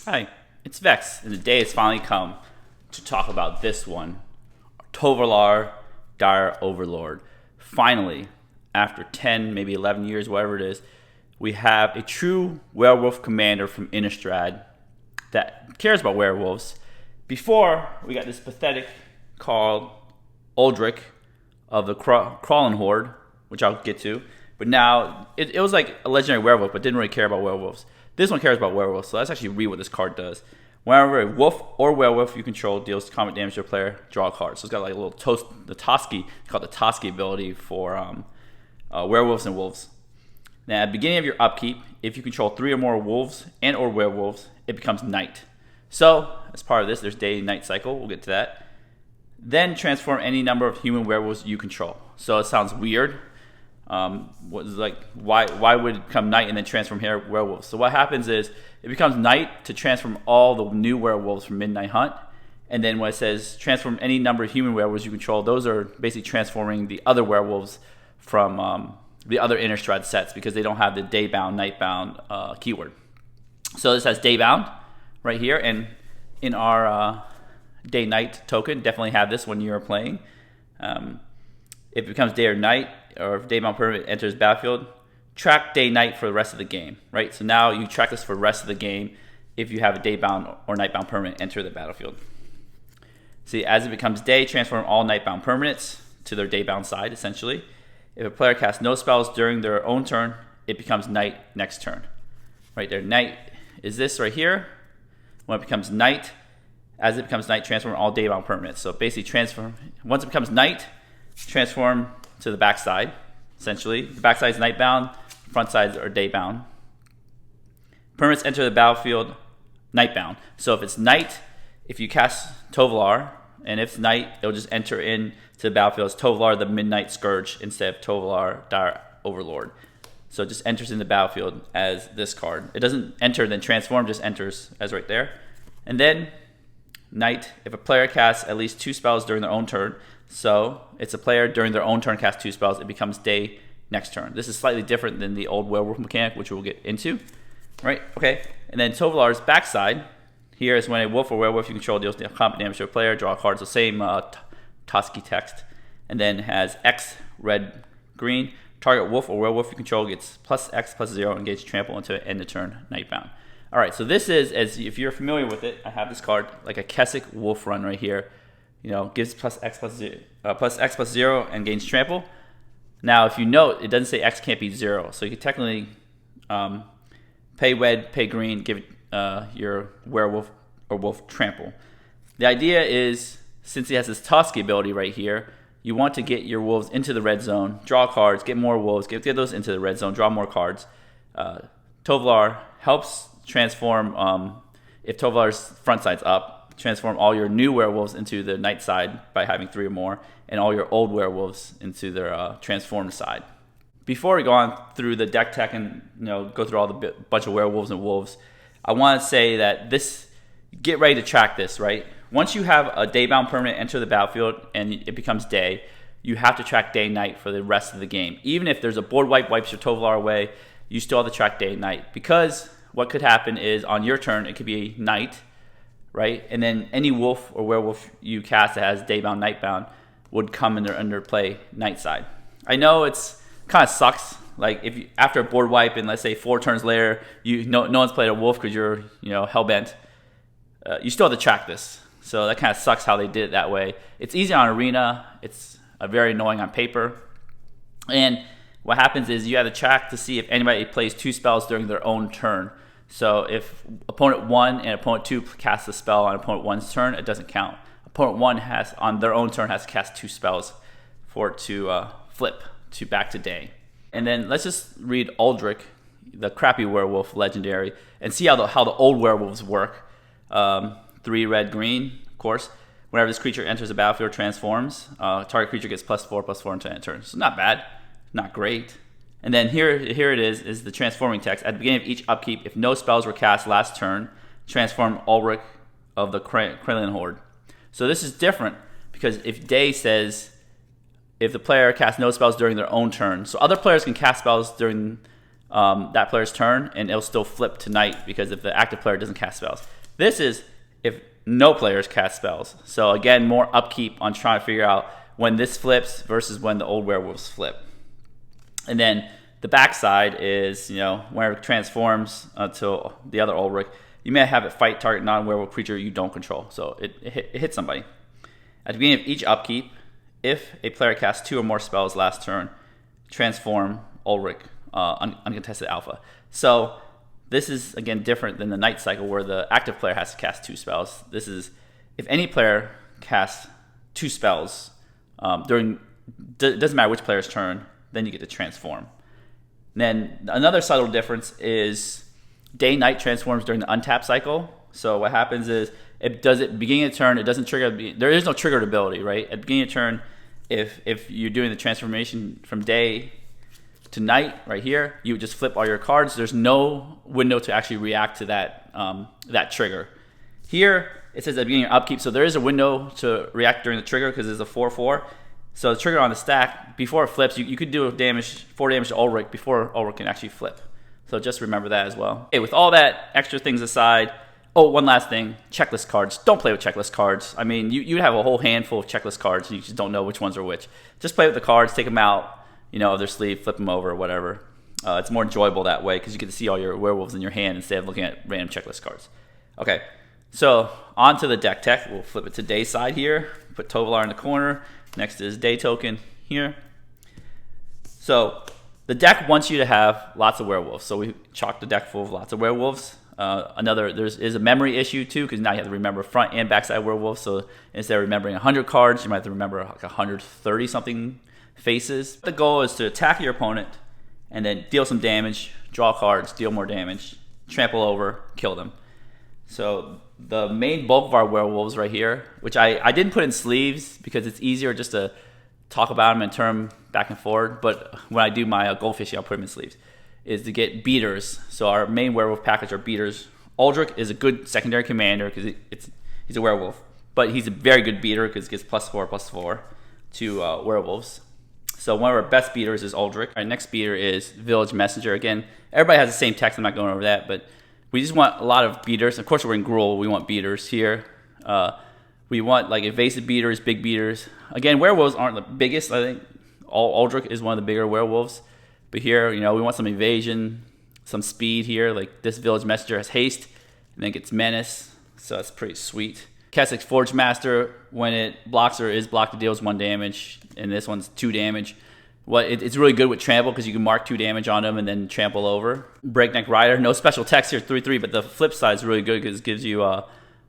Hi, it's Vex, and the day has finally come to talk about this one, Tovolar, Dire Overlord. Finally, after 10, maybe 11 years, whatever it is, we have a true werewolf commander from Innistrad that cares about werewolves. Before, we got this pathetic called Uldric of the Crawling Horde, which I'll get to. But now, it was like a legendary werewolf, but didn't really care about werewolves. This one cares about werewolves, so let's actually read what this card does. Whenever a wolf or werewolf you control deals combat damage to a player, draw a card. So it's got like a little the Toski, called the Toski ability for werewolves and wolves. Now, at the beginning of your upkeep, if you control 3 or more wolves and or werewolves, it becomes night. So, as part of this, there's day-night cycle. We'll get to that. Then transform any number of human werewolves you control. So it sounds weird. Why would it become night and then transform here werewolves? So what happens is it becomes night to transform all the new werewolves from Moonlight Hunt, and then when it says transform any number of human werewolves you control, those are basically transforming the other werewolves from the other Innistrad sets because they don't have the day-bound, night-bound keyword. So this has day-bound right here, and in our day-night token, definitely have this when you're playing. If it becomes day or night, or if day-bound permanent enters battlefield, track day-night for the rest of the game, right? So now you track this for the rest of the game if you have a day-bound or night-bound permanent enter the battlefield. See, as it becomes day, transform all night-bound permanents to their day-bound side, essentially. If a player casts no spells during their own turn, it becomes night next turn. Right there, night is this right here. When it becomes night, as it becomes night, transform all day-bound permanents. So basically transform, once it becomes night, transform to the backside, essentially. The backside is night-bound, front sides are day-bound. Permanents enter the battlefield night-bound. So if it's night, if you cast Tovolar, and if it's night, it'll just enter into the battlefield as Tovolar the Midnight Scourge instead of Tovolar Dire Overlord. So it just enters in the battlefield as this card. It doesn't enter then transform, just enters as right there. And then night, if a player casts at least 2 spells during their own turn, so it's a player during their own turn casts 2 spells, it becomes day next turn. This is slightly different than the old werewolf mechanic, which we'll get into. Right, okay. And then Tovolar's backside, here is when a wolf or werewolf you control deals combat damage to a player, draw a card. So same Toski text. And then has X, red, green. Target wolf or werewolf you control gets +X/+0, engage trample until end of turn, nightbound. Alright, so this is, as if you're familiar with it, I have this card, like a Keswick wolf run right here. You know, gives +X/+0 and gains trample. Now, if you note, it doesn't say X can't be 0. So you can technically pay red, pay green, give your werewolf or wolf trample. The idea is, since he has this Toski ability right here, you want to get your wolves into the red zone, draw cards, get more wolves, get those into the red zone, draw more cards. Tovolar helps transform, if Tovolar's front side's up, transform all your new werewolves into the night side by having 3 or more, and all your old werewolves into their transformed side. Before we go on through the deck tech and go through all the bunch of werewolves and wolves, I want to say that get ready to track this, right? Once you have a day-bound permanent enter the battlefield and it becomes day, you have to track day-night for the rest of the game. Even if there's a board wipe, wipes your Tovolar away, you still have to track day-night. Because what could happen is on your turn, it could be night, right? And then any wolf or werewolf you cast that has day-bound, night-bound would come under play night side. I know it's kind of sucks. Like if you, after a board wipe and let's say 4 turns later, no one's played a wolf because you're hellbent, you still have to track this. So that kind of sucks how they did it that way. It's easy on Arena. It's very annoying on paper. And what happens is you have to track to see if anybody plays 2 spells during their own turn. So if opponent 1 and opponent 2 casts a spell on opponent 1's turn, it doesn't count. Opponent 1 has, on their own turn, has to cast 2 spells for it to flip to back to day. And then let's just read Uldric, the crappy werewolf legendary, and see how the old werewolves work. 3 red, green, of course. Whenever this creature enters the battlefield or transforms, target creature gets +4/+4 until end turn. So not bad, not great. And then here it is the transforming text. At the beginning of each upkeep, if no spells were cast last turn, transform Uldric of the Crawling Horde. So this is different because if day says if the player casts no spells during their own turn, so other players can cast spells during that player's turn, and it'll still flip to night because if the active player doesn't cast spells. This is if no players cast spells. So again, more upkeep on trying to figure out when this flips versus when the old werewolves flip. And then the backside is, when it transforms to the other Ulrich, you may have it fight target non-werewolf creature you don't control. So it hits somebody. At the beginning of each upkeep, if a player casts 2 or more spells last turn, transform Ulrich uncontested alpha. So this is, again, different than the night cycle where the active player has to cast 2 spells. This is, if any player casts 2 spells doesn't matter which player's turn, then you get to transform. And then another subtle difference is day-night transforms during the untap cycle. So what happens is, it does it beginning of turn, it doesn't trigger, there is no triggered ability, right? At the beginning of turn, if you're doing the transformation from day to night right here, you would just flip all your cards. There's no window to actually react to that trigger. Here it says at the beginning of upkeep, so there is a window to react during the trigger because it's a 4/4. So the trigger on the stack, before it flips, you could do 4 damage to Ulrich before Ulrich can actually flip. So just remember that as well. Okay, with all that extra things aside, one last thing, checklist cards. Don't play with checklist cards. I mean, you have a whole handful of checklist cards and you just don't know which ones are which. Just play with the cards, take them out, of their sleeve, flip them over, or whatever. It's more enjoyable that way because you get to see all your werewolves in your hand instead of looking at random checklist cards. Okay, so on to the deck tech. We'll flip it to day side here. Put Tovolar in the corner. Next is day token here. So the deck wants you to have lots of werewolves. So we chalked the deck full of lots of werewolves. There is a memory issue too, because now you have to remember front and backside werewolves. So instead of remembering 100 cards, you might have to remember like 130 something faces. The goal is to attack your opponent and then deal some damage, draw cards, deal more damage, trample over, kill them. So the main bulk of our werewolves right here, which I didn't put in sleeves because it's easier just to talk about them and turn them back and forward. But when I do my goldfishing, I'll put them in sleeves, is to get beaters. So our main werewolf package are beaters. Ulrich is a good secondary commander because he's a werewolf. But he's a very good beater because he gets +4/+4 to werewolves. So one of our best beaters is Ulrich. Our next beater is Village Messenger. Again, everybody has the same text. I'm not going over that, but we just want a lot of beaters. Of course, we're in Gruul. We want beaters here. We want like evasive beaters, big beaters. Again, werewolves aren't the biggest. I think Ulrich is one of the bigger werewolves. But here, we want some evasion, some speed here. Like this Village Messenger has haste, and then gets menace. So that's pretty sweet. Keswick's Forge Master, when it blocks or is blocked, it deals 1 damage, and this one's 2 damage. It's really good with trample because you can mark 2 damage on them and then trample over. Breakneck Rider, no special text here, 3/3, but the flip side is really good because it gives you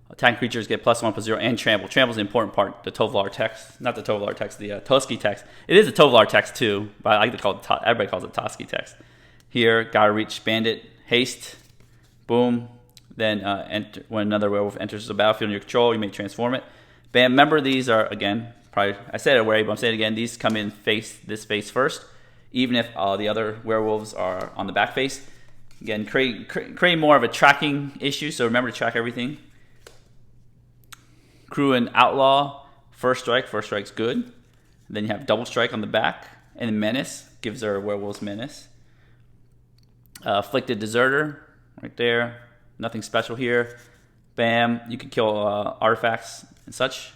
attacking creatures get +1/+0 and trample. Trample's the important part, the Tovolar text, not the Tovolar text, the Toski text. It is a Tovolar text too, but I like to call it, everybody calls it Toski text. Here, gotta reach Bandit, haste, boom. Then when another werewolf enters the battlefield in your control, you may transform it. Bam, remember these are, again, probably, I said it already, but I'm saying it again, these come in this face first, even if the other werewolves are on the back face. Again, create more of a tracking issue, so remember to track everything. Crew and Outlaw, first strike's good. Then you have double strike on the back, and then Menace gives our werewolves menace. Afflicted Deserter, right there. Nothing special here. Bam, you can kill artifacts and such.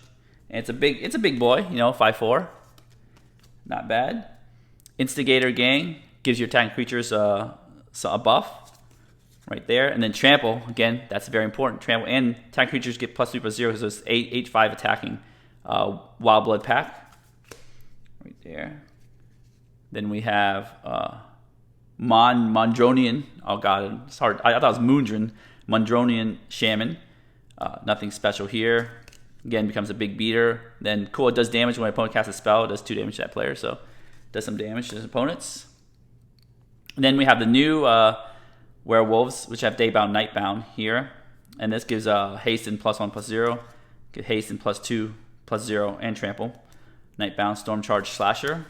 And it's a big boy, 5/4. Not bad. Instigator Gang gives your attacking creatures a buff right there. And then Trample, again, that's very important. Trample and attacking creatures get +3/+0 because it's 8/5 attacking. Wild Blood Pack right there. Then we have Mondronion. Oh god, it's hard. I thought it was Moondron. Mondronion Shaman. Nothing special here. Again, becomes a big beater. Then cool, it does damage when my opponent casts a spell. It does 2 damage to that player, so it does some damage to his opponents. And then we have the new werewolves, which have Daybound, Nightbound here. And this gives haste and +1/+0. Get haste and +2/+0 and trample. Nightbound, Storm Charge Slasher.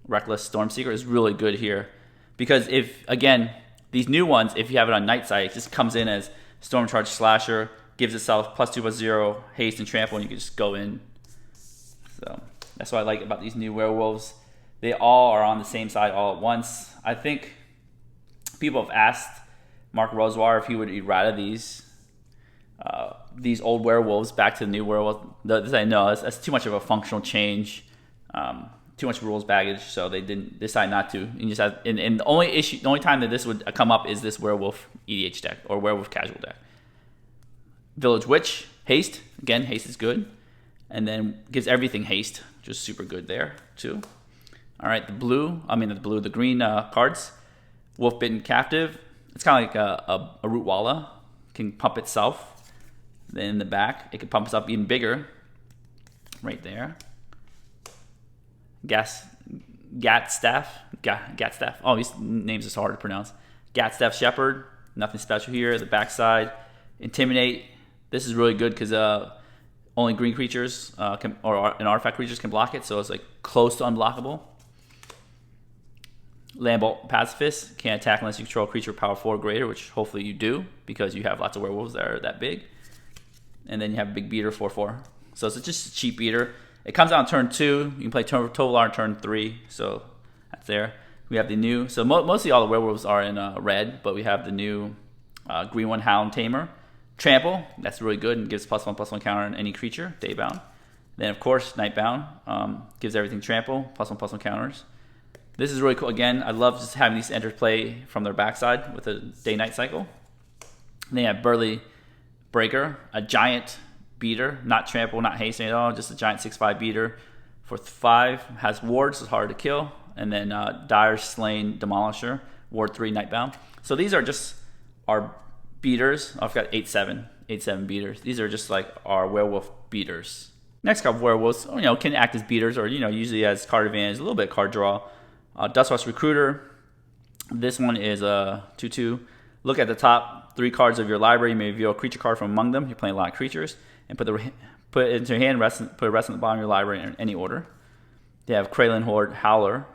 Reckless Stormseeker is really good here. Because if, again, these new ones, if you have it on Night Side, it just comes in as Storm Charge Slasher, gives itself +2/+0, haste and trample, and you can just go in. So that's what I like about these new werewolves. They all are on the same side all at once. I think People have asked Mark Rosewater if he would errata these old werewolves back to the new werewolves. They say no, that's too much of a functional change, too much rules baggage. So they didn't decide not to. And, just have, and the only time that this would come up is this werewolf EDH deck or werewolf casual deck. Village Witch, haste. Again, haste is good, and then gives everything haste, which is super good there too. All right, the green cards. Wolf Bitten Captive. It's kind of like a Rootwalla. Can pump itself. Then in the back, it can pump itself even bigger. Right there. Gatstaff. Oh, these names are so hard to pronounce. Gatstaff Shepherd. Nothing special here. The backside. Intimidate. This is really good because only green creatures and artifact creatures can block it, so it's like close to unblockable. Landbolt Pacifist. Can't attack unless you control a creature power 4 or greater, which hopefully you do because you have lots of werewolves that are that big. And then you have a big beater 4/4. So it's just a cheap beater. It comes out on turn 2. You can play Tovolar on turn 3. So that's there. We have the new. So mostly all the werewolves are in red, but we have the new green one, Hound Tamer. Trample. That's really good and gives +1/+1 counter on any creature. Daybound. Then of course Nightbound gives everything trample +1/+1 counters. This is really cool. Again, I love just having these enter play from their backside with a day-night cycle. And then you have Burly Breaker, a giant beater, not trample, not haste at all, just a giant 6/5 beater for 5. Has wards, so it's hard to kill. And then Dire Slain Demolisher, ward 3, Nightbound. So these are just our beaters. I've got 8/7 beaters. These are just like our werewolf beaters. Next couple werewolves, can act as beaters or usually as card advantage, a little bit of card draw. Dustwatch Recruiter. This one is a 2/2. Look at the top 3 cards of your library. You may reveal a creature card from among them. You're playing a lot of creatures, and put it into your hand. Put a rest on the bottom of your library in any order. They have Kralin Horde Howler.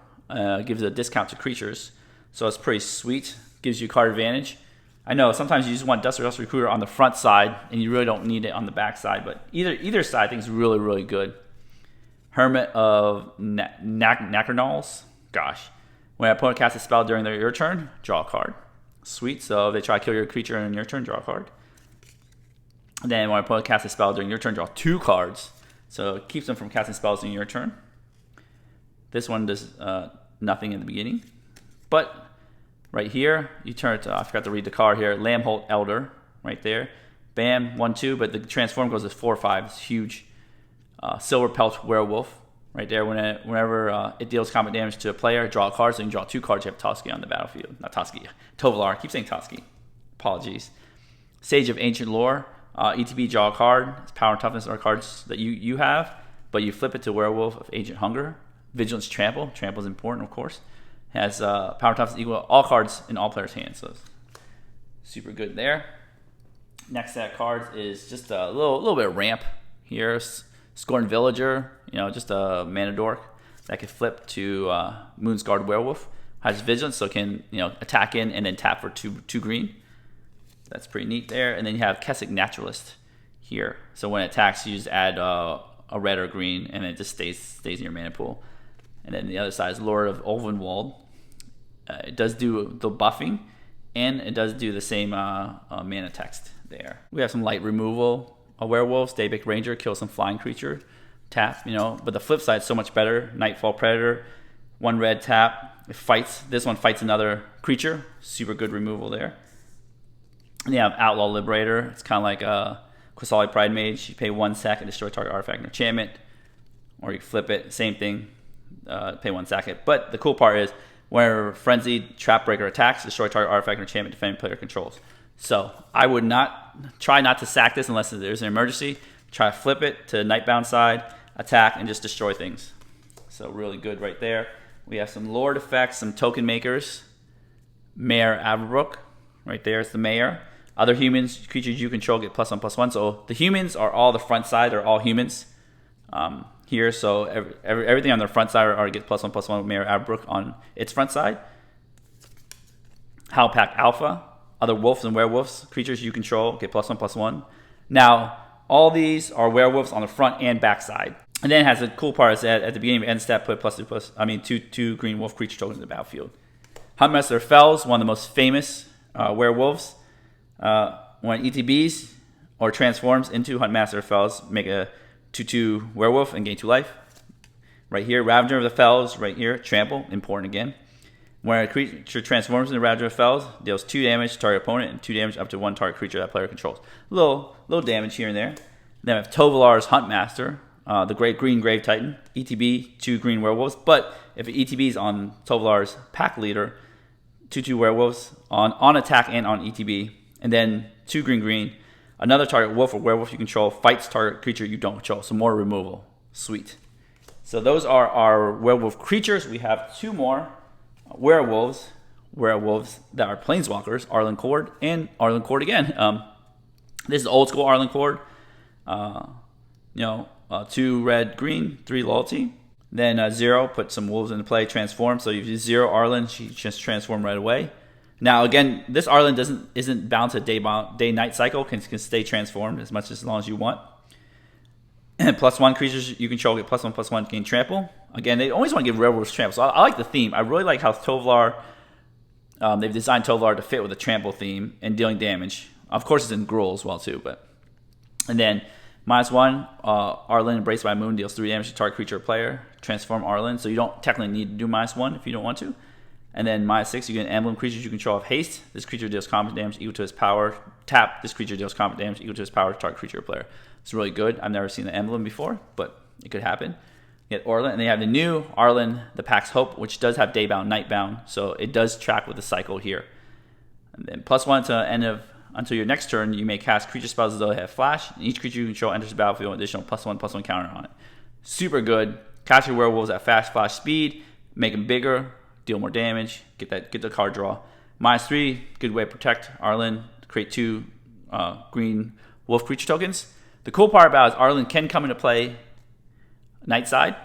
Gives a discount to creatures, so it's pretty sweet. Gives you card advantage. I know sometimes you just want Dustwatch Recruiter on the front side, and you really don't need it on the back side. But either side I think is really, really good. Hermit of Nacrnals. Gosh. When an opponent casts a spell during your turn, draw a card. Sweet. So if they try to kill your creature in your turn, draw a card. And then when an opponent casts a spell during your turn, draw 2 cards. So it keeps them from casting spells in your turn. This one does nothing in the beginning. But right here, you turn it to, I forgot to read the card here, Lambholt Elder, right there. Bam, 1/2, but the transform goes to 4/5. It's huge. Silver Pelt Werewolf. Right there, whenever it deals combat damage to a player, draw a card. So you can draw 2 cards. You have Toski on the battlefield. Not Toski, Tovolar. I keep saying Toski. Apologies. Sage of Ancient Lore. ETB, draw a card. Its power and toughness are cards that you have, but you flip it to Werewolf of Ancient Hunger. Vigilance Trample. Trample is important, of course. Has power and toughness equal to all cards in all players' hands. So it's super good there. Next set of cards is just a little bit of ramp here. Scorned Villager, just a mana dork that can flip to Moonsguard Werewolf. Has Vigilance, so it can attack in and then tap for 2 green. That's pretty neat there. And then you have Kessig Naturalist here. So when it attacks, you just add a red or green, and it just stays in your mana pool. And then the other side is Lord of Ulvenwald. It does do the buffing, and it does do the same mana text there. We have some light removal. A werewolf, Daybreak Ranger, kills some flying creature. Tap, but the flip side is so much better. Nightfall Predator, 1 red tap. It fights. This one fights another creature. Super good removal there. And you have Outlaw Liberator. It's kind of like a Qasali Pride Mage. You pay 1 sack and destroy target artifact and enchantment. Or you flip it, same thing. Pay 1 sack it. But the cool part is, whenever Frenzied Trapbreaker attacks, destroy target artifact or enchantment defending player controls. So I would try not to sack this unless there's an emergency. Try to flip it to Nightbound side, attack, and just destroy things. So really good right there. We have some Lord effects, some token makers. Mayor Averbrook, right there is the Mayor. Other humans, creatures you control get +1/+1. So the humans are all the front side. They're all humans here. So everything on their front side are get +1/+1 with Mayor Averbrook on its front side. Howl Pack Alpha. Other wolves and werewolves, creatures you control, get +1/+1. Now, all these are werewolves on the front and back side. And then it has a cool part is that at the beginning of end step, put +2/+, 2 green wolf creature tokens in the battlefield. Huntmaster Fells, one of the most famous werewolves. When it ETBs or transforms into Huntmaster Fells, make a 2/2 werewolf and gain 2 life. Right here, Ravager of the Fells, right here, trample, important again. When a creature transforms into Ravager of the Fells, deals 2 damage to target opponent and 2 damage up to 1 target creature that player controls. Little damage here and there. Then we have Tovolar's Huntmaster, the Great Green Grave Titan, ETB, 2 green werewolves. But if it ETBs on Tovolar's pack leader, 2/2 werewolves on attack and on ETB, and then 2 green, another target wolf or werewolf you control fights target creature you don't control. So more removal. Sweet. So those are our werewolf creatures. We have 2 more werewolves that are planeswalkers, Arlinn Kord and Arlinn Kord again. This is old school Arlinn Kord. 2 red, green, 3 loyalty. Then 0, put some wolves into play, transform. So if you 0 Arlinn, she just transform right away. Now again, this Arlinn isn't bound to day-night cycle, can stay transformed as long as you want. And +1 creatures you control get +1/+1 gain trample. Again, they always want to give werewolves trample. So I like the theme. I really like how Tovolar, they've designed Tovolar to fit with the trample theme and dealing damage. Of course, it's in Gruul as well too. And then -1, Arlinn Embraced by Moon deals 3 damage to target creature or player. Transform Arlinn, so you don't technically need to do -1 if you don't want to. And then -6, you get an emblem creatures you control of haste. This creature deals combat damage equal to his power. Tap, this creature deals combat damage equal to his power to target creature or player. It's really good. I've never seen the emblem before, but it could happen. You get Arlinn, and they have the new Arlinn, the Pack's Hope, which does have daybound, nightbound, so it does track with the cycle here. And then +1 to end of until your next turn, you may cast creature spells as though they have flash. And each creature you control enters the battlefield with additional +1/+1 counter on it. Super good. Cast your werewolves at fast flash speed, make them bigger, deal more damage, get the card draw. -3, good way to protect Arlinn, create 2 green wolf creature tokens. The cool part about it is Arlinn can come into play night side.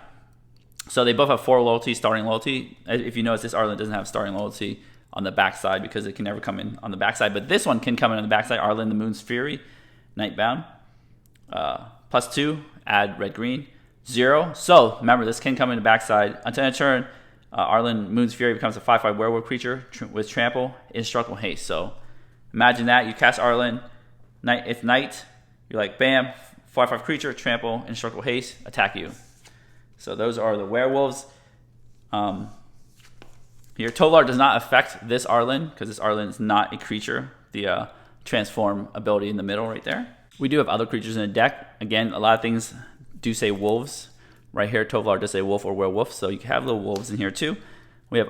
So they both have 4 loyalty, starting loyalty. If you notice, this Arlinn doesn't have starting loyalty on the backside because it can never come in on the backside. But this one can come in on the backside. Arlinn, the Moon's Fury, nightbound. +2, add red-green. 0. So remember, this can come in the backside. Until end of turn, Arlinn, Moon's Fury becomes a 5/5 werewolf creature with trample, indestructible haste. So imagine that. You cast Arlinn, it's night. You're like, bam, 5/5 creature, trample, indestructible haste, attack you. So those are the werewolves. Here, Tovolar does not affect this Arlinn because this Arlinn is not a creature. The transform ability in the middle right there. We do have other creatures in the deck. Again, a lot of things do say wolves. Right here, Tovolar does say wolf or werewolf, so you can have little wolves in here too. We have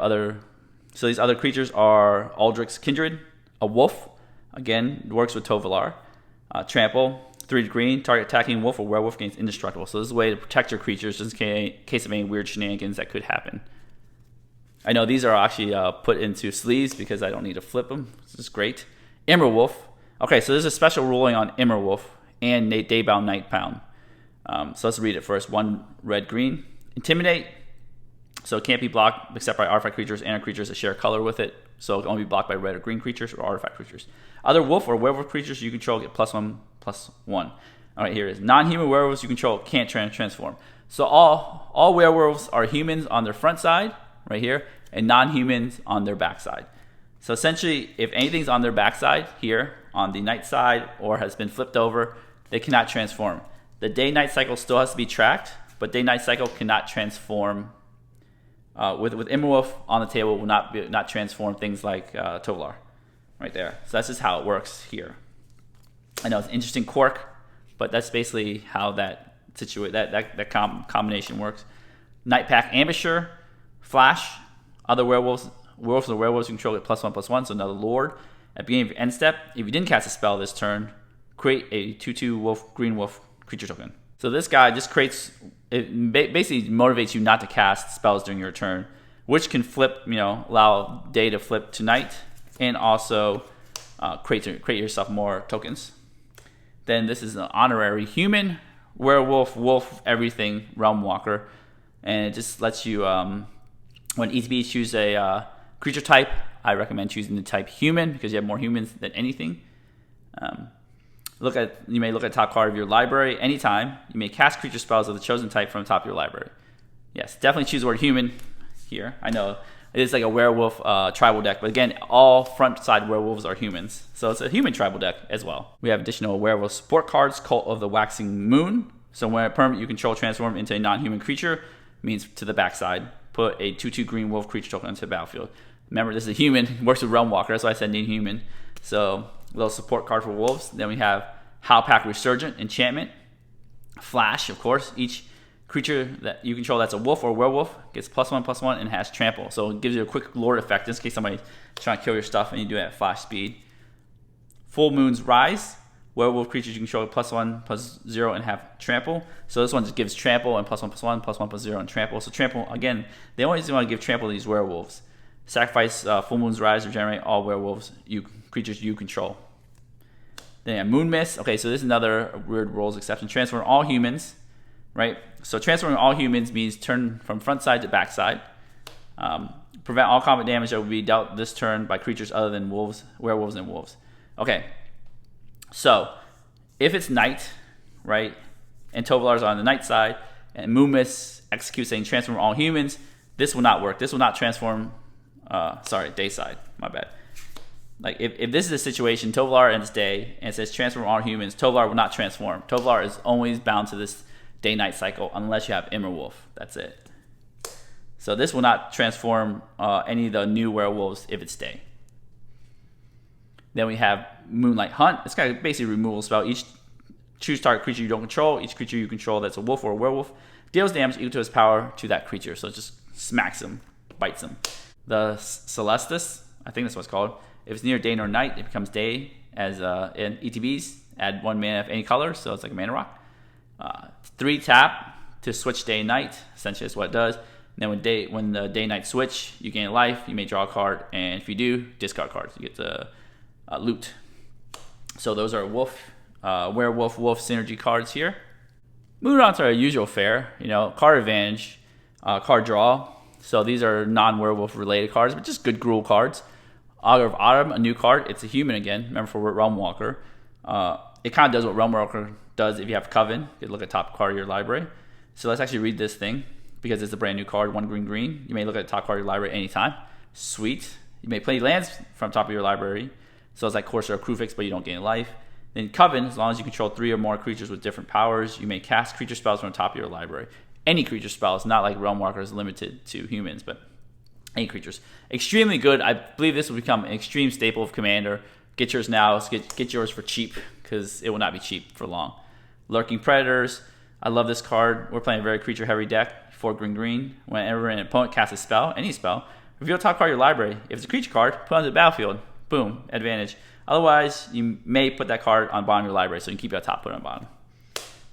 so these other creatures are Aldrich's Kindred, a wolf. Again, works with Tovolar. Trample, 3 green, target attacking wolf or werewolf gains indestructible. So this is a way to protect your creatures just in case of any weird shenanigans that could happen. I know these are actually put into sleeves because I don't need to flip them. This is great. Immerwolf. Okay, so there's a special ruling on Immerwolf and Daybound, Nightbound. So let's read it first. 1 red-green. Intimidate. So it can't be blocked except by artifact creatures and creatures that share color with it. So it can only be blocked by red or green creatures or artifact creatures. Other wolf or werewolf creatures you control get +1/+1. All right, here it is. Non-human werewolves you control can't transform. So all werewolves are humans on their front side, right here, and non-humans on their back side. So essentially, if anything's on their back side here, on the night side, or has been flipped over, they cannot transform. The day-night cycle still has to be tracked, but day-night cycle cannot transform. With Immerwolf on the table, will not transform things like Tovolar, right there. So that's just how it works here. I know it's an interesting quirk, but that's basically how that combination works. Nightpack Ambusher, Flash, other werewolves or werewolves you control get +1/+1, so another Lord. At the beginning of your end step, if you didn't cast a spell this turn, create a 2/2 wolf, green wolf creature token. So this guy just creates, it basically motivates you not to cast spells during your turn, which can flip, allow day to flip to night, and also create yourself more tokens. Then this is an honorary human, werewolf, wolf, everything, realm walker, and it just lets you, when ETB choose a creature type, I recommend choosing the type human because you have more humans than anything. You may look at the top card of your library anytime. You may cast creature spells of the chosen type from the top of your library. Yes, definitely choose the word human here. I know It is like a werewolf tribal deck, but again, all front side werewolves are humans, so it's a human tribal deck as well. We have additional werewolf support cards, Cult of the Waxing Moon. So when a permanent you control transform into a non-human creature, means to the backside, put a 2/2 green wolf creature token onto the battlefield. Remember, this is a human, works with Realm Walker, that's why I said non-human. So a little support card for wolves. Then we have HOWL Pack Resurgent enchantment. Flash, of course. Each creature that you control that's a wolf or werewolf gets +1/+1 and has trample. So it gives you a quick lord effect in case somebody's trying to kill your stuff and you do it at flash speed. Full Moon's Rise. Werewolf creatures you control +1/+0 and have trample. So this one just gives trample and +1/+1, +1/+0 and trample. So trample, again, they always want to give trample to these werewolves. Sacrifice Full Moon's Rise, regenerate all werewolves creatures you control. Then you have Moon Mist. Okay, so this is another weird rules exception. Transform all humans, right? So transforming all humans means turn from front side to back side. Prevent all combat damage that will be dealt this turn by creatures other than wolves, werewolves, and wolves. Okay, so if it's night, right, and Tovolar's on the night side, and Moon Mist executes saying transform all humans, this will not work. This will not transform. Sorry, day side. My bad. Like if this is a situation, Tovolar ends day and it says transform all humans, Tovolar will not transform. Tovolar is always bound to this day-night cycle unless you have Immerwolf. That's it. So this will not transform any of the new werewolves if it's day. Then we have Moonlight Hunt. It's kind of basically a removal spell. Each choose target creature you don't control. Each creature you control that's a wolf or a werewolf deals damage equal to its power to that creature. So it just smacks him, bites him. The Celestis, I think that's what it's called. If it's near day nor night, it becomes day as in ETBs. Add 1 mana of any color, so it's like a mana rock. 3 tap to switch day and night. Essentially, that's what it does. And then when the day night switch, you gain a life. You may draw a card, and if you do, discard cards. You get the loot. So those are werewolf synergy cards here. Moving on to our usual fare. Card advantage, card draw. So these are non-werewolf related cards, but just good Gruul cards. Auger of Autumn, a new card. It's a human again. Remember for Realm Walker. It kind of does what Realm Walker does if you have Coven. You can look at top card of your library. So let's actually read this thing because it's a brand new card. 1 green. You may look at the top card of your library anytime. Sweet. You may play lands from top of your library. So it's like Courser or Crewfix, but you don't gain life. Then Coven, as long as you control 3 or more creatures with different powers, you may cast creature spells from the top of your library. Any creature spells, not like Realm Walker is limited to humans, but any creatures. Extremely good. I believe this will become an extreme staple of Commander. Get yours now. Get yours for cheap because it will not be cheap for long. Lurking Predators. I love this card. We're playing a very creature-heavy deck. 4 green. Whenever an opponent casts a spell, any spell, reveal top card of your library. If it's a creature card, put it on the battlefield. Boom, advantage. Otherwise, you may put that card on bottom of your library, so you can keep it on top, put it on bottom.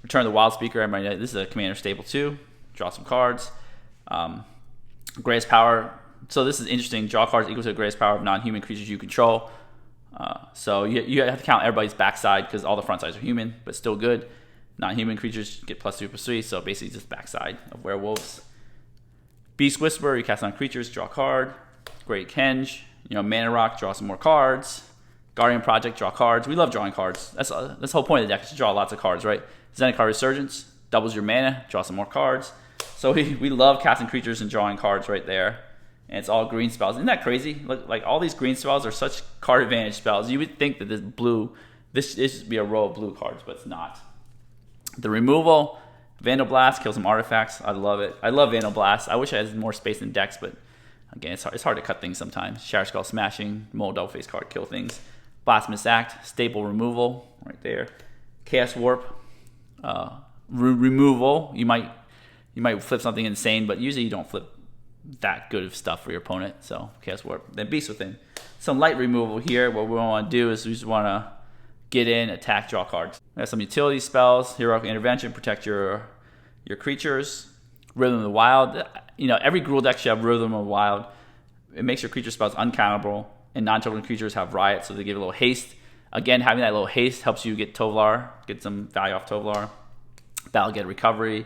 Return the Wild Speaker. Everybody knows this is a Commander staple too. Draw some cards. Greatest Power. So this is interesting. Draw cards equal to the greatest power of non-human creatures you control. So you have to count everybody's backside because all the front sides are human, but still good. Non-human creatures get +2/+3, so basically just backside of werewolves. Beast Whisperer, you cast on creatures, draw a card. Great Kenge, Mana Rock, draw some more cards. Guardian Project, draw cards. We love drawing cards. That's the whole point of the deck is to draw lots of cards, right? Zendikar Resurgence, doubles your mana, draw some more cards. So we love casting creatures and drawing cards right there. And it's all green spells. Isn't that crazy? Like all these green spells are such card advantage spells. You would think that this should be a row of blue cards, but it's not. The removal, Vandal Blast, kill some artifacts. I love it. I love Vandal Blast. I wish I had more space in decks, but again, it's hard to cut things sometimes. Shatterskull Smashing, Mold Double Face card, kill things. Blasphemous Act, staple removal right there. Chaos Warp, removal. You might flip something insane, but usually you don't flip that good of stuff for your opponent. So Chaos Warp. Then Beast Within. Some light removal here. What we want to do is we just want to get in, attack, draw cards. We have some utility spells. Heroic Intervention, protect your creatures. Rhythm of the Wild. Every Gruul deck should have Rhythm of the Wild. It makes your creature spells uncountable, and non-token creatures have Riot, so they give a little haste. Again, having that little haste helps you get Tovolar, get some value off Tovolar. Battle Get Recovery.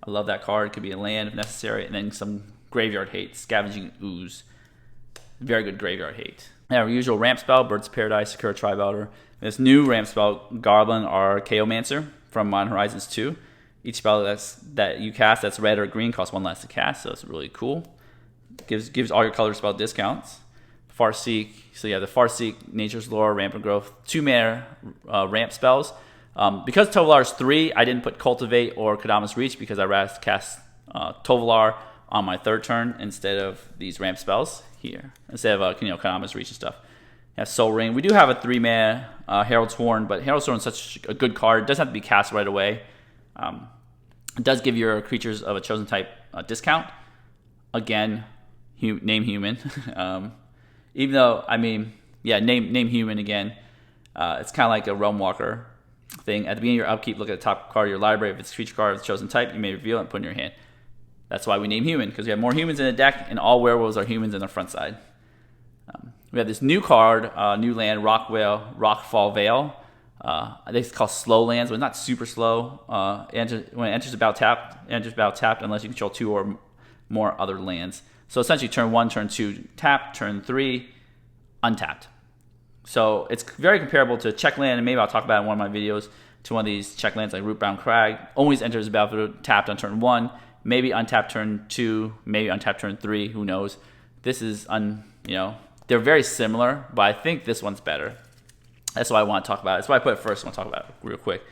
I love that card. It could be a land if necessary. And then some Graveyard Hate. Scavenging Ooze. Very good Graveyard Hate. Our usual ramp spell, Birds of Paradise, Sakura Tribe Elder. This new ramp spell, Goblin or Chaomancer from Modern Horizons 2. Each spell that you cast that's red or green costs 1 less to cast, so it's really cool. gives all your color spell discounts. Farseek, so yeah, the Farseek, Nature's Lore, Rampant Growth, 2-mana ramp spells. Because Tovolar is 3, I didn't put Cultivate or Kodama's Reach because I'd rather cast Tovolar on my 3rd turn instead of these ramp spells here, instead of Kodama's Reach and stuff. Yeah, Soul Ring. We do have a 3-mana Herald's Horn, but Herald's Horn is such a good card. It doesn't have to be cast right away. It does give your creatures of a chosen type a discount. Again, name human. Even though, I mean, yeah, name human again. It's kind of like a Realm Walker thing. At the beginning of your upkeep, look at the top card of your library. If it's a creature card of the chosen type, you may reveal it and put it in your hand. That's why we name human, because we have more humans in the deck, and all werewolves are humans in the front side. We have this new card, new land, Rockfall Vale. I think it's called slow lands, but not super slow. When it enters about tapped, unless you control 2 or more other lands. So essentially turn 1, turn 2, tap, turn 3, untapped. So it's very comparable to check land, and maybe I'll talk about it in one of my videos, to one of these check lands like Rootbound Crag. Always enters the battlefield tapped on turn 1, maybe untapped turn 2, maybe untapped turn 3, who knows. This is, they're very similar, but I think this one's better. That's why I want to talk about it. That's why I put it first. I want to talk about it real quick.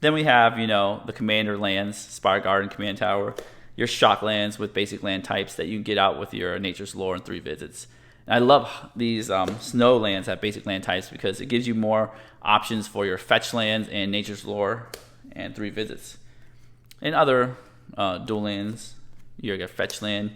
Then we have, the commander lands, Spire Garden, Command Tower, your shock lands with basic land types that you can get out with your Nature's Lore and 3 visits. And I love these snow lands that basic land types because it gives you more options for your fetch lands and Nature's Lore and 3 visits. And other dual lands, you got fetch land,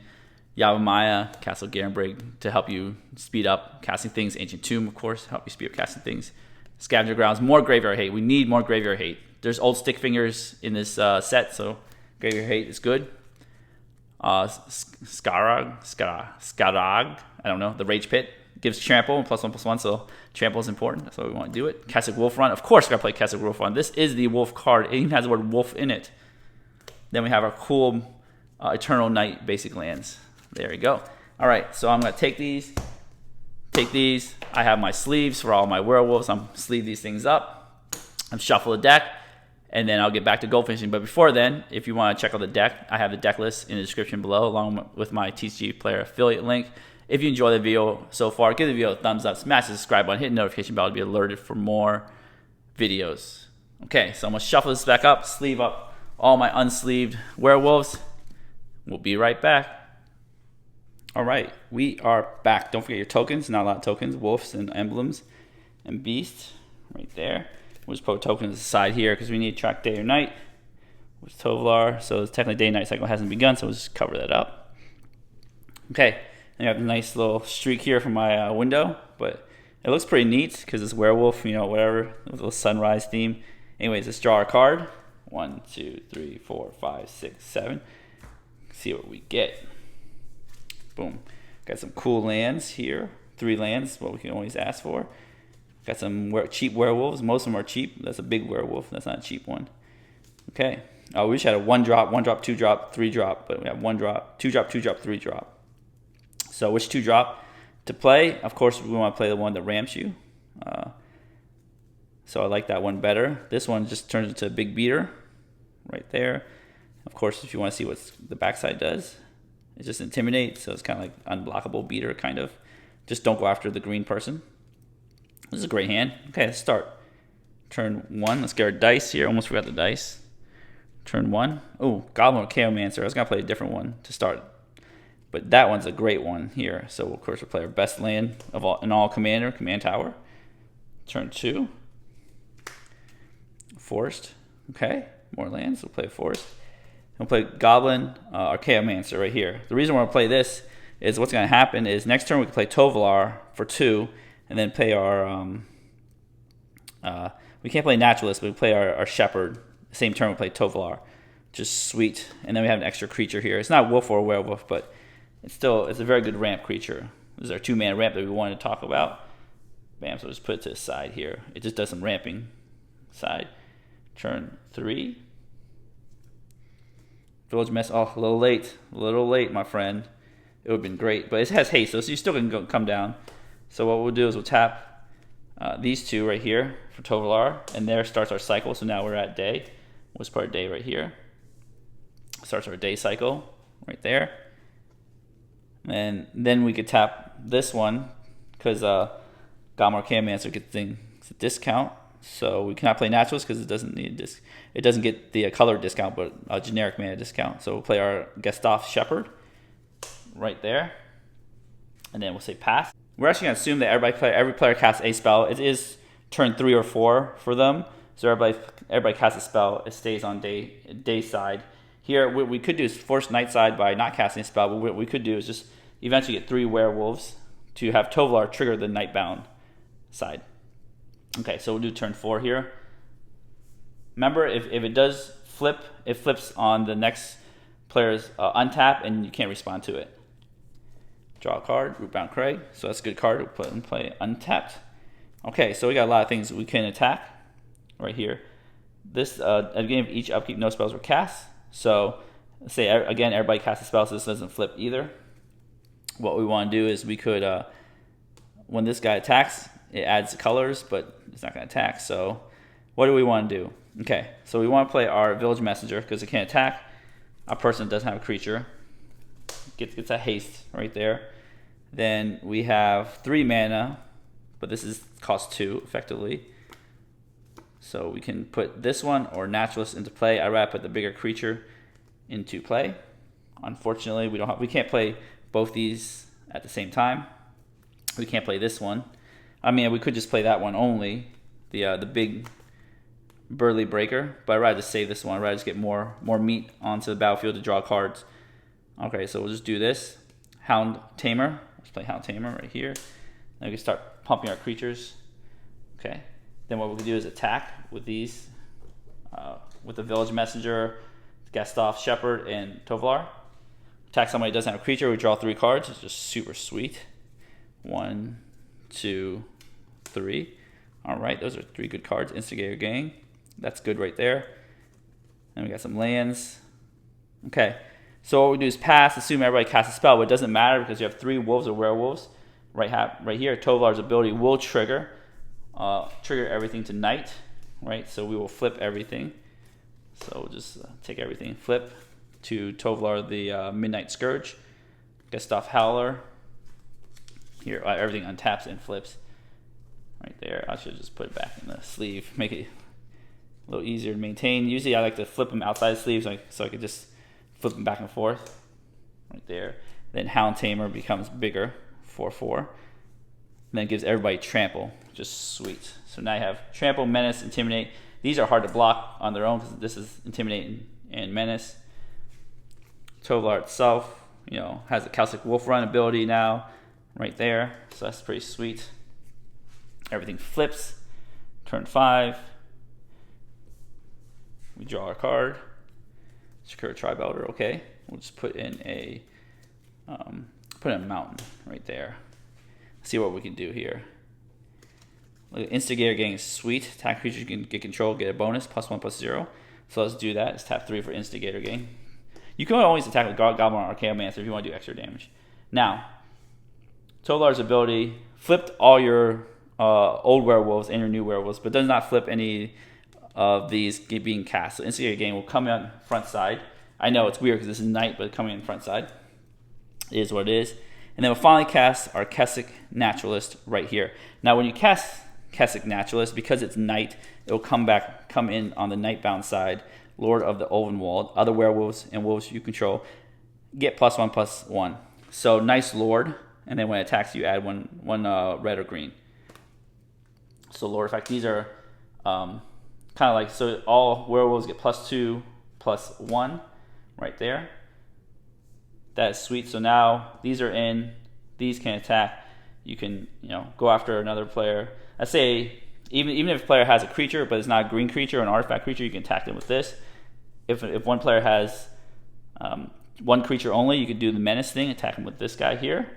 Yavimaya, Castle Garenbrig to help you speed up casting things. Ancient Tomb, of course, help you speed up casting things. Scavenger Grounds, more Graveyard Hate. We need more Graveyard Hate. There's old stick fingers in this set, so Graveyard Hate is good. Skarag, I don't know, the Rage Pit gives trample, +1/+1, so trample is important. That's why we want to do it. Castle Wolf Run, of course, we're going to play Castle Wolf Run. This is the wolf card. It even has the word wolf in it. Then we have our cool Eternal Night basic lands. There we go. All right, so I'm going to take these. I have my sleeves for all my werewolves. I'm sleeve these things up. I'm shuffle the deck, and then I'll get back to goldfishing. But before then, if you want to check out the deck, I have the deck list in the description below, along with my TCG Player affiliate link. If you enjoy the video so far, give the video a thumbs up, smash the subscribe button, hit the notification bell to be alerted for more videos. Okay, so I'm going to shuffle this back up, sleeve up all my unsleeved werewolves. We'll be right back. All right, we are back. Don't forget your tokens. Not a lot of tokens. Wolves and emblems and beasts right there. We'll just put tokens aside here because we need to track day or night with Tovolar. So technically day-night cycle hasn't begun, so we'll just cover that up. Okay, and I have a nice little streak here from my window, but it looks pretty neat because it's werewolf, whatever, with a little sunrise theme. Anyways, let's draw our card. 1, 2, 3, 4, 5, 6, 7. See what we get. Boom. Got some cool lands here. 3 lands, what we can always ask for. Got some cheap werewolves. Most of them are cheap. That's a big werewolf. That's not a cheap one. Okay. Oh, we just had a 1-drop, 1-drop, 2-drop, 3-drop, but we have 1-drop, 2-drop, 2-drop, 3-drop. So which 2-drop to play? Of course, we want to play the one that ramps you. So I like that one better. This one just turns into a big beater right there. Of course, if you want to see what the backside does, it just intimidates, so it's kind of like unblockable beater, kind of. Just don't go after the green person. This is a great hand. Okay, let's start. Turn 1. Let's get our dice here. Almost forgot the dice. Turn 1. Oh, Goblin or Chaomancer. I was going to play a different one to start. But that one's a great one here. So, of course, we'll play our best land of all, in all Commander, Command Tower. Turn 2. Forest. Okay, more lands. We'll play Forest. We'll play Goblin or Chaomancer right here. The reason we're going to play this is what's going to happen is next turn we can play Tovolar for 2 and then play our... we can't play Naturalist, but we play our Shepherd. Same turn we play Tovolar. Just sweet. And then we have an extra creature here. It's not wolf or werewolf, but it's a very good ramp creature. This is our 2-mana ramp that we wanted to talk about. Bam, so we'll just put it to the side here. It just does some ramping side. Turn 3. Village Mess. Oh, a little late, my friend. It would have been great, but it has haste, so you still can come down. So what we'll do is we'll tap these 2 right here for Tovolar, and there starts our cycle. So now we're at day. We'll just put our day right here. Starts our day cycle right there. And then we could tap this one because Galmar Candmancer gets a discount. So we cannot play Naturalist because it doesn't need this. It doesn't get the color discount, but a generic mana discount. So we'll play our Gestaff Shepherd right there, and then we'll say pass. We're actually gonna assume that every player casts a spell. It is turn 3 or 4 for them, so everybody casts a spell. It stays on day side. Here, what we could do is force night side by not casting a spell. But what we could do is just eventually get 3 werewolves to have Tovolar trigger the nightbound side. Okay, so we'll do turn 4 here. Remember, if it does flip, it flips on the next player's untap, and you can't respond to it. Draw a card, Rootbound Crag. So that's a good card to put in play untapped. Okay, so we got a lot of things we can attack right here. This at the beginning of each upkeep, no spells were cast. So let's say again everybody casts a spell, so this doesn't flip either. What we want to do is we could, when this guy attacks, it adds colors, but it's not going to attack. So what do we want to do? Okay, so we want to play our Village Messenger because it can't attack. Our person doesn't have a creature. Gets a haste right there. Then we have 3 mana, but this is cost 2 effectively. So we can put this one or Naturalist into play. I'd rather put the bigger creature into play. Unfortunately, we can't play both these at the same time. We can't play this one. I mean, we could just play that one only, the big Burly Breaker, but I'd rather just save this one. I'd rather just get more meat onto the battlefield to draw cards. Okay, so we'll just do this. Hound Tamer. Let's play Hound Tamer right here. Then we can start pumping our creatures. Okay. Then what we can do is attack with these, with the Village Messenger, Gestaff Shepherd, and Tovolar. Attack somebody who doesn't have a creature. We draw 3 cards. It's just super sweet. 1, 2, 3. All right, those are 3 good cards. Instigator Gang. That's good right there. And we got some lands. Okay, so what we do is pass. Assume everybody casts a spell, but it doesn't matter because you have 3 wolves or werewolves. Right here, Tovolar's ability will trigger everything to night. Right, so we will flip everything. So we'll just take everything, flip to Tovolar the Midnight Scourge. Gestaff Howler. Here, everything untaps and flips. Right there. I should just put it back in the sleeve, make it a little easier to maintain. Usually I like to flip them outside the sleeves so I could just flip them back and forth. Right there. Then Hound Tamer becomes bigger, 4/4. And then it gives everybody Trample, just sweet. So now you have Trample, Menace, Intimidate. These are hard to block on their own because this is Intimidate and Menace. Tovolar itself, has a Caustic Wolf Run ability now, right there. So that's pretty sweet. Everything flips. Turn 5. We draw our card. Secure Tribe Elder. Okay. We'll just put in a mountain right there. See what we can do here. Instigator Gang is sweet. Attack creatures can get control, get a bonus, +1/+0. So let's do that. Let's tap 3 for Instigator Gang. You can always attack with Goblin or Archaeomancer if you want to do extra damage. Now, Tovolar's ability flipped all your old werewolves and your new werewolves, but does not flip any of these being cast. So Instigator Gang will come in front side. I know it's weird because this is night, but coming in front side it is what it is. And then we'll finally cast our Kessig Naturalist right here. Now when you cast Kessig Naturalist, because it's night, it will come in on the nightbound side. Lord of the Ulvenwald, other werewolves and wolves you control get +1/+1. So nice Lord, and then when it attacks you add one red or green. So Lord effect, these are kind of like, so all werewolves get +2/+1 right there. That is sweet. So now these are in, these can attack. You can go after another player. I say even if a player has a creature but it's not a green creature or an artifact creature, you can attack them with this. If one player has one creature only, you could do the menace thing, attack him with this guy here.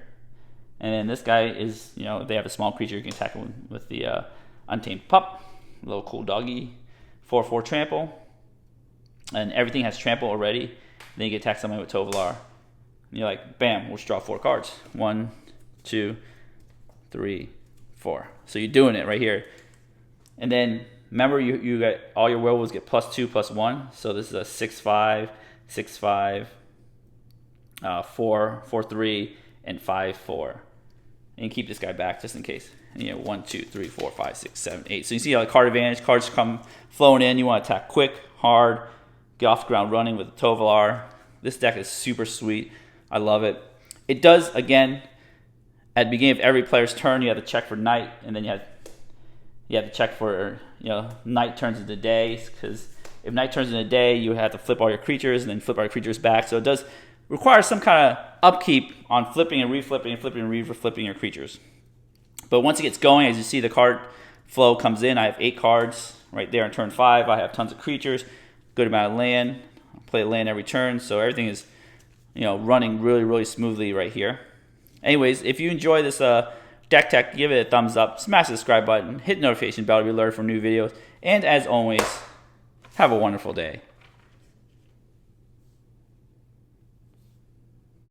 And then this guy is, if they have a small creature, you can attack him with the Untamed Pup, little cool doggy, 4/4 Trample. And everything has Trample already. Then you can attack somebody with Tovolar. And you're like, bam, we'll just draw 4 cards. 1, 2, 3, 4. So you're doing it right here. And then remember, you got all your werewolves get +2/+1. So this is a 6/5, 6/5, 4/3, and 5-4. And keep this guy back just in case. And, you know, 1, 2, 3, 4, 5, 6, 7, 8. So you see how the card advantage, cards come flowing in. You want to attack quick, hard, get off the ground running with the Tovolar. This deck is super sweet. I love it. It does, again, at the beginning of every player's turn, you have to check for night, and then you have to check for, you know, night turns into days, because if night turns into day, you have to flip all your creatures and then flip all your creatures back. So it does require some kind of upkeep on flipping and reflipping and flipping and reflipping your creatures. But once it gets going, as you see, the card flow comes in. I have 8 cards right there on turn 5. I have tons of creatures, good amount of land. I play a land every turn, so everything is, you know, running really, really smoothly right here. Anyways, if you enjoy this deck tech, give it a thumbs up, smash the subscribe button, hit the notification bell to be alerted for new videos, and as always, have a wonderful day.